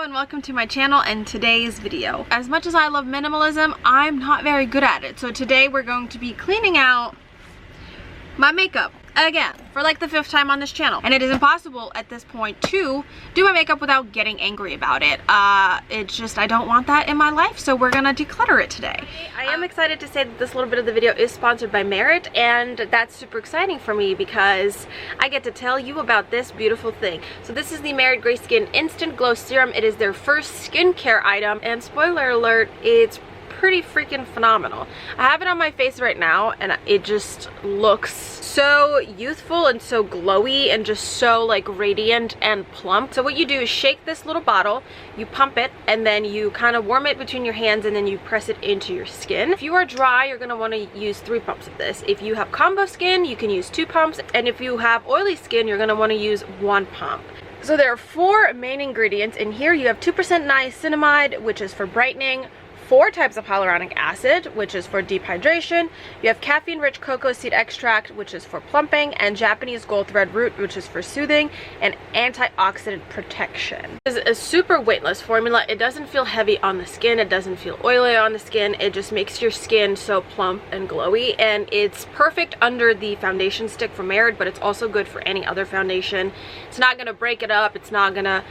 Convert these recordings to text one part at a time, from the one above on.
and welcome to my channel and today's video. As much as I love minimalism, I'm not very good at it. So today we're going to be cleaning out my makeup again for like the 5th time on this channel, and it is impossible at this point to do my makeup without getting angry about it. It's just I don't want that in my life, so we're gonna declutter it today. I am excited to say that this little bit of the video is sponsored by Merit, and that's super exciting for me because I get to tell you about this beautiful thing. So this is the Merit Gray Skin Instant Glow Serum. It is their first skincare item, and spoiler alert, it's pretty freaking phenomenal. I have it on my face right now and it just looks so youthful and so glowy and just so like radiant and plump. So what you do is shake this little bottle, you pump it, and then you kind of warm it between your hands and then you press it into your skin. If you are dry, you're going to want to use 3 pumps of this. If you have combo skin, you can use 2 pumps, and if you have oily skin, you're going to want to use 1 pump. So there are 4 main ingredients in here. You have 2% niacinamide, which is for brightening, 4 types of hyaluronic acid, which is for dehydration. You have caffeine-rich cocoa seed extract, which is for plumping, and Japanese gold thread root, which is for soothing and antioxidant protection. This is a super weightless formula. It doesn't feel heavy on the skin. It doesn't feel oily on the skin. It just makes your skin so plump and glowy, and it's perfect under the foundation stick from Merit, but it's also good for any other foundation. It's not gonna break it up. It's not gonna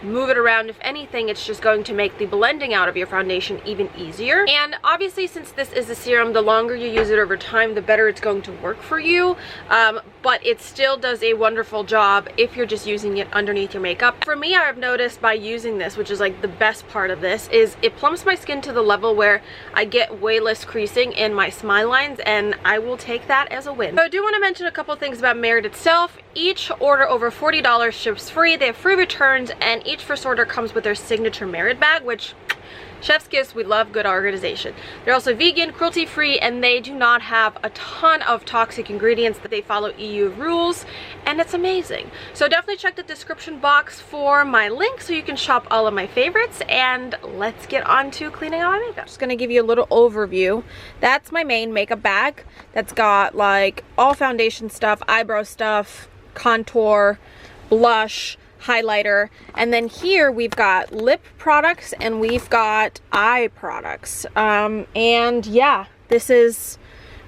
move it around. If anything, it's just going to make the blending out of your foundation even easier. And obviously, since this is a serum, the longer you use it over time, the better it's going to work for you. But it still does a wonderful job if you're just using it underneath your makeup. For me, I've noticed by using this, which is like the best part of this, is it plumps my skin to the level where I get way less creasing in my smile lines, and I will take that as a win. So I do want to mention a couple things about Merit itself. Each order over $40 ships free. They have free returns, and each first order comes with their signature Merit bag, which chef's kiss, we love good organization. They're also vegan, cruelty-free, and they do not have a ton of toxic ingredients. That they follow EU rules, and it's amazing. So definitely check the description box for my link so you can shop all of my favorites, and let's get on to cleaning out my makeup. Just gonna give you a little overview. That's my main makeup bag that's got like all foundation stuff, eyebrow stuff, contour, blush, highlighter, and then here we've got lip products and we've got eye products. And yeah, this is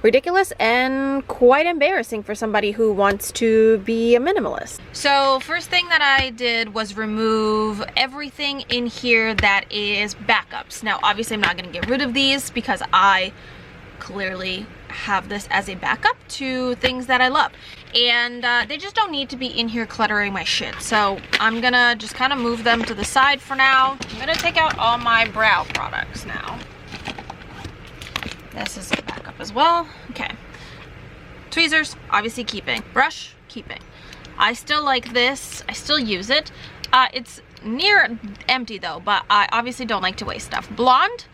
ridiculous and quite embarrassing for somebody who wants to be a minimalist. So first thing that I did was remove everything in here that is backups. Now obviously I'm not going to get rid of these because I clearly have this as a backup to things that I love, and they just don't need to be in here cluttering my shit. So I'm gonna just kind of move them to the side for now. I'm gonna take out all my brow products now. This is a backup as well. Okay, tweezers obviously keeping, brush keeping. I still like this, I still use it. It's near empty though, but I obviously don't like to waste stuff. Blonde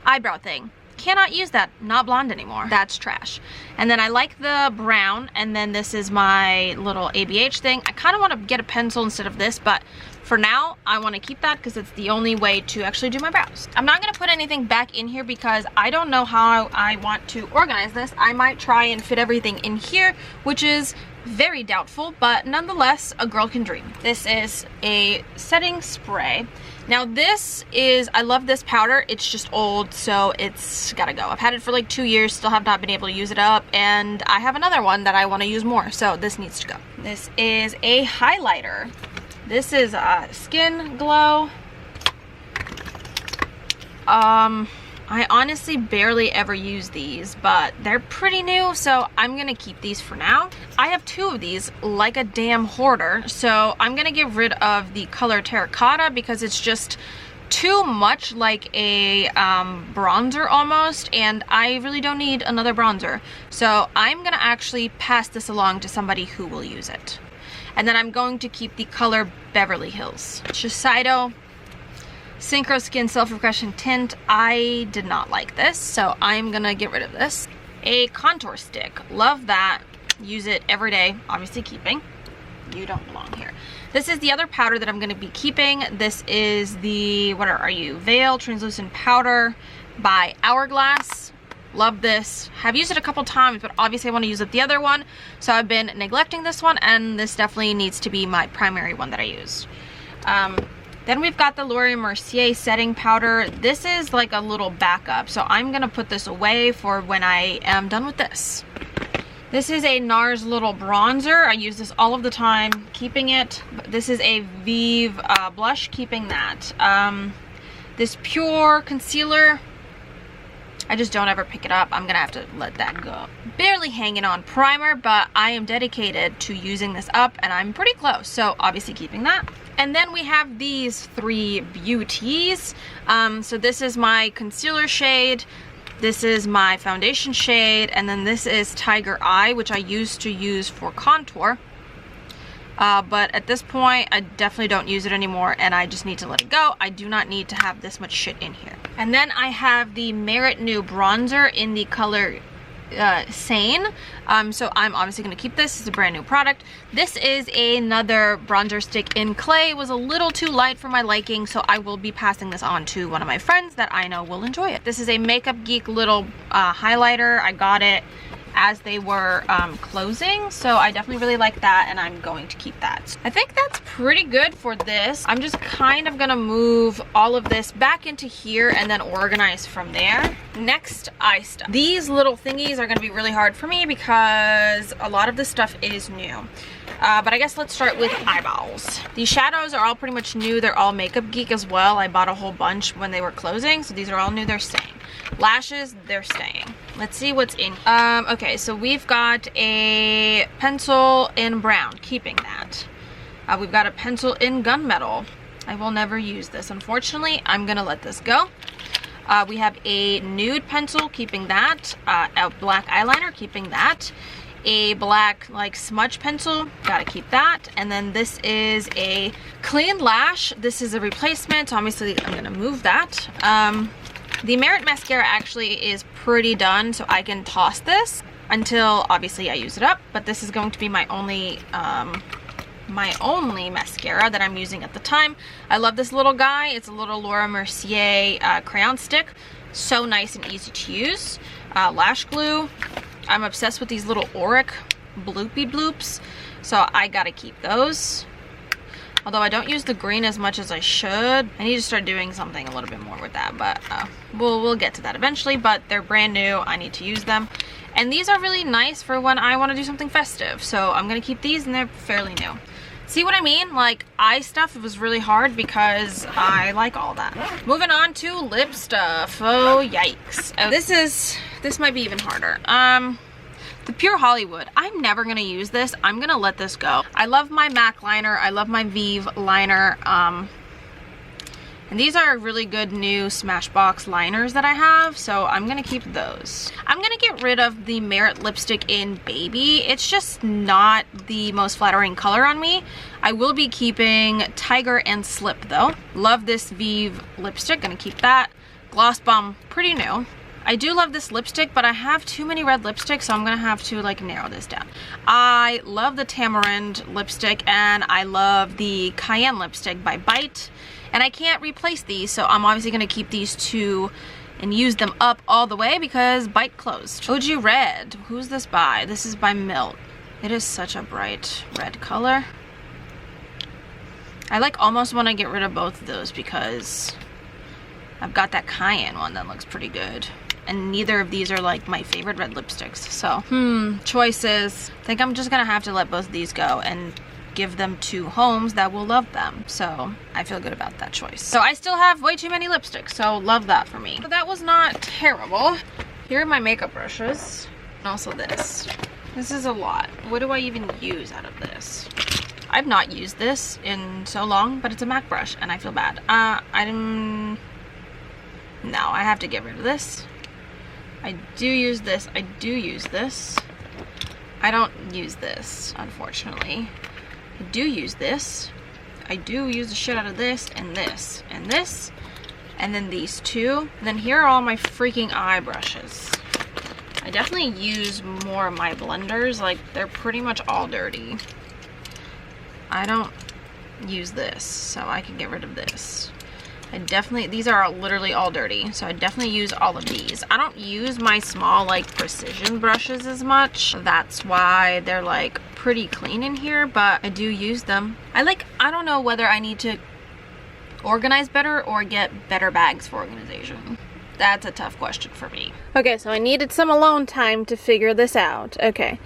eyebrow thing, cannot use that, not blonde anymore, that's trash. And then I like the brown, and then this is my little ABH thing. I kind of want to get a pencil instead of this, but for now I want to keep that because it's the only way to actually do my brows. I'm not going to put anything back in here because I don't know how I want to organize this. I might try and fit everything in here, which is very doubtful, but nonetheless, a girl can dream. This is a setting spray. Now this is, I love this powder. It's just old, so it's gotta go. I've had it for like 2 years, still have not been able to use it up, and I have another one that I want to use more, so this needs to go. This is a highlighter. This is a Skin Glow. I honestly barely ever use these, but they're pretty new, so I'm gonna keep these for now. I have 2 of these like a damn hoarder, so I'm gonna get rid of the color Terracotta because it's just too much like a bronzer almost, and I really don't need another bronzer. So I'm gonna actually pass this along to somebody who will use it. And then I'm going to keep the color Beverly Hills. Shiseido Synchro Skin Self-Refreshing Tint. I did not like this, so I'm gonna get rid of this. A contour stick, love that, use it every day, obviously keeping. You don't belong here. This is the other powder that I'm gonna be keeping. This is the, what are you, Veil Translucent Powder by Hourglass. Love this. Have used it a couple times, but obviously I want to use up the other one, so I've been neglecting this one, and this definitely needs to be my primary one that I use. Then we've got the Laura Mercier setting powder. This is like a little backup, so I'm gonna put this away for when I am done with this. This is a NARS little bronzer. I use this all of the time, keeping it. This is a Vive blush, keeping that. This Pure concealer, I just don't ever pick it up. I'm gonna have to let that go. Barely hanging on primer, but I am dedicated to using this up and I'm pretty close, so obviously keeping that. And then we have these three beauties. So this is my concealer shade, this is my foundation shade, and then this is Tiger Eye, which I used to use for contour. But at this point, I definitely don't use it anymore and I just need to let it go. I do not need to have this much shit in here. And then I have the Merit New Bronzer in the color Sane. So I'm obviously going to keep this. It's a brand new product. This is another bronzer stick in clay. It was a little too light for my liking, so I will be passing this on to one of my friends that I know will enjoy it. This is a Makeup Geek little highlighter. I got it as they were closing, so I definitely really like that and I'm going to keep that. I think that's pretty good for this. I'm just kind of gonna move all of this back into here and then organize from there. Next, eye stuff. These little thingies are gonna be really hard for me because a lot of this stuff is new. But I guess let's start with eyeballs. These shadows are all pretty much new. They're all Makeup Geek as well. I bought a whole bunch when they were closing, so these are all new. They're staying. Lashes, they're staying. Let's see what's in. Okay, so we've got a pencil in brown, keeping that. We've got a pencil in gunmetal. I will never use this, unfortunately. I'm gonna let this go. We have a nude pencil, keeping that. A black eyeliner, keeping that. A black like smudge pencil, gotta keep that. And then this is a clean lash. This is a replacement, so obviously I'm gonna move that. The Merit mascara actually is pretty done, so I can toss this until obviously I use it up, but this is going to be my only mascara that I'm using at the time. I love this little guy. It's a little Laura Mercier crayon stick. So nice and easy to use. Lash glue. I'm obsessed with these little Auric bloopy bloops, so I gotta keep those. Although I don't use the green as much as I should. I need to start doing something a little bit more with that, but we'll get to that eventually. But they're brand new, I need to use them. And these are really nice for when I want to do something festive, so I'm gonna keep these and they're fairly new. See what I mean? Like eye stuff, it was really hard because I like all that. Moving on to lip stuff. Oh yikes. Oh, this might be even harder. The Pure Hollywood. I'm never gonna use this. I'm gonna let this go. I love my MAC liner. I love my Vive liner. And these are really good new Smashbox liners that I have, so I'm gonna keep those. I'm gonna get rid of the Merit lipstick in Baby. It's just not the most flattering color on me. I will be keeping Tiger and Slip though. Love this Vive lipstick, gonna keep that. Gloss Bomb, pretty new. I do love this lipstick, but I have too many red lipsticks, so I'm gonna have to like narrow this down. I love the Tamarind lipstick and I love the Cayenne lipstick by Bite. And I can't replace these, so I'm obviously gonna keep these two and use them up all the way because Bite closed. OG Red, who's this by? This is by Milk. It is such a bright red color. I like almost want to get rid of both of those because I've got that Cayenne one that looks pretty good. And neither of these are like my favorite red lipsticks. So, choices. I think I'm just gonna have to let both of these go and give them to homes that will love them. So I feel good about that choice. So I still have way too many lipsticks, so love that for me. So that was not terrible. Here are my makeup brushes. And also this. This is a lot. What do I even use out of this? I've not used this in so long, but it's a MAC brush and I feel bad. No, I have to get rid of this. I do use this. I do use this. I don't use this, unfortunately. I do use this. I do use the shit out of this and this and this. And then these two. And then here are all my freaking eye brushes. I definitely use more of my blenders. Like, they're pretty much all dirty. I don't use this, so I can get rid of this. These are literally all dirty, so I definitely use all of these. I don't use my small, like, precision brushes as much. That's why they're, like, pretty clean in here, but I do use them. I don't know whether I need to organize better or get better bags for organization? That's a tough question for me. Okay, so I needed some alone time to figure this out. Okay,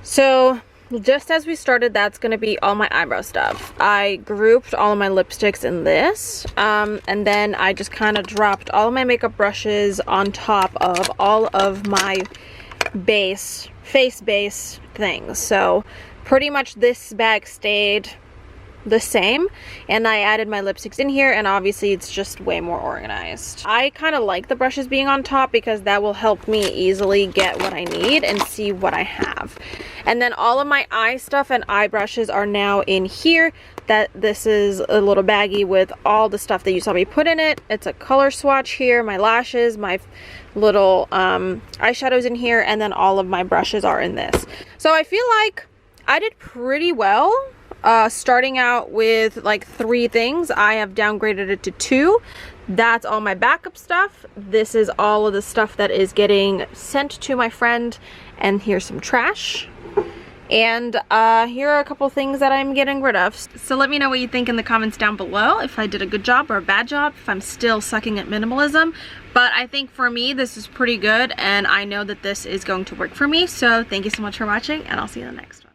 so just as we started, that's gonna be all my eyebrow stuff. I grouped all of my lipsticks in this, and then I just kind of dropped all of my makeup brushes on top of all of my face base things. So pretty much this bag stayed the same, and I added my lipsticks in here, and obviously it's just way more organized. I kind of like the brushes being on top because that will help me easily get what I need and see what I have. And then all of my eye stuff and eye brushes are now in here. This is a little baggie with all the stuff that you saw me put in it. It's a color swatch here, my lashes, my little eyeshadows in here, and then all of my brushes are in this. So I feel like I did pretty well. Starting out with like 3 things, I have downgraded it to 2. That's all my backup stuff. This is all of the stuff that is getting sent to my friend, and here's some trash. And here are a couple things that I'm getting rid of. So let me know what you think in the comments down below, if I did a good job or a bad job, if I'm still sucking at minimalism. But I think for me, this is pretty good, and I know that this is going to work for me. So thank you so much for watching, and I'll see you in the next one.